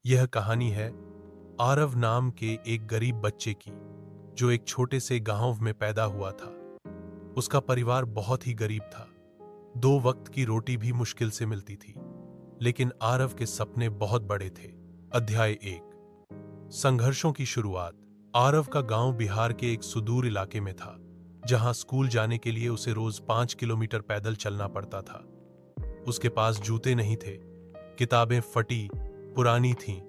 यह कहानी है आरव नाम के एक गरीब बच्चे की, जो एक छोटे से गांव में पैदा हुआ था। उसका परिवार बहुत ही गरीब था। 2 वक्त की रोटी भी मुश्किल से मिलती थी, लेकिन आरव के सपने बहुत बड़े थे। अध्याय 1। संघर्षों की शुरुआत। आरव का गांव बिहार के एक सुदूर इलाके में था, जहां स्कूल जाने के लिए उसे रोज 5 किलोमीटर पैदल चलना पड़ता था। उसके पास जूते नहीं थे, किताबें फटी पुरानी थीं,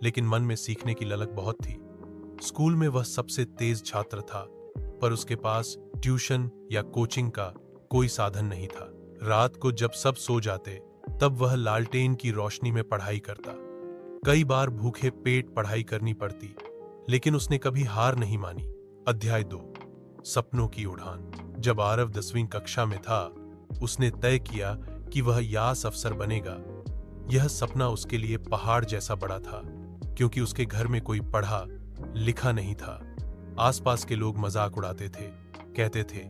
लेकिन मन में सीखने की ललक बहुत थी। स्कूल में वह सबसे तेज छात्र था, पर उसके पास ट्यूशन या कोचिंग का कोई साधन नहीं था। रात को जब सब सो जाते, तब वह लालटेन की रोशनी में पढ़ाई करता। कई बार भूखे पेट पढ़ाई करनी पड़ती, लेकिन उसने कभी हार नहीं मानी। अध्याय 2। सपनों की उड़ान। जब आरव 10वीं कक्षा में था, उसने तय किया कि वह यास अफसर बनेगा। यह सपना उसके लिए पहाड़ जैसा बड़ा था, क्योंकि उसके घर में कोई पढ़ा लिखा नहीं था। आसपास के लोग मजाक उड़ाते थे, कहते थे,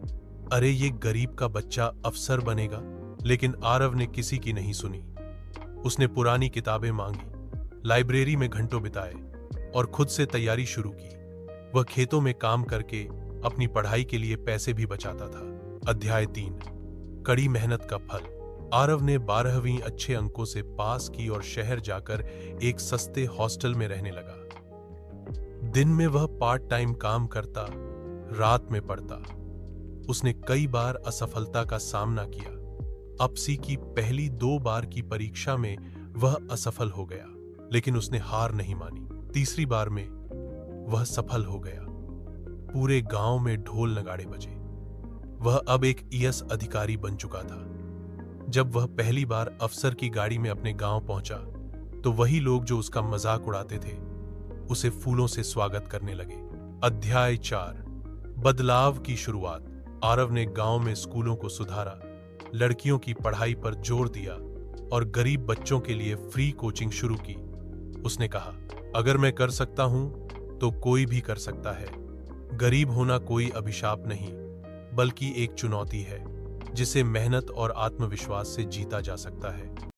अरे ये गरीब का बच्चा अफसर बनेगा। लेकिन आरव ने किसी की नहीं सुनी। उसने पुरानी किताबें मांगी, लाइब्रेरी में घंटों बिताए और खुद से तैयारी शुरू की। वह खेतों में काम करके अपनी पढ़ाई के लिए पैसे भी बचाता था। अध्याय 3। कड़ी मेहनत का फल। आरव ने 12वीं अच्छे अंकों से पास की और शहर जाकर एक सस्ते हॉस्टल में रहने लगा। दिन में वह पार्ट टाइम काम करता, रात में पढ़ता। उसने कई बार असफलता का सामना किया। अपसी की पहली 2 बार की परीक्षा में वह असफल हो गया, लेकिन उसने हार नहीं मानी। तीसरी बार में वह सफल हो गया। पूरे गांव में ढोल नगाड़े बजे। वह अब एक ईएस अधिकारी बन चुका था। जब वह पहली बार अफसर की गाड़ी में अपने गांव पहुंचा, तो वही लोग जो उसका मजाक उड़ाते थे, उसे फूलों से स्वागत करने लगे। अध्याय 4। बदलाव की शुरुआत। आरव ने गांव में स्कूलों को सुधारा, लड़कियों की पढ़ाई पर जोर दिया और गरीब बच्चों के लिए फ्री कोचिंग शुरू की। उसने कहा, अगर मैं कर सकता हूं तो कोई भी कर सकता है। गरीब होना कोई अभिशाप नहीं, बल्कि एक चुनौती है, जिसे मेहनत और आत्मविश्वास से जीता जा सकता है।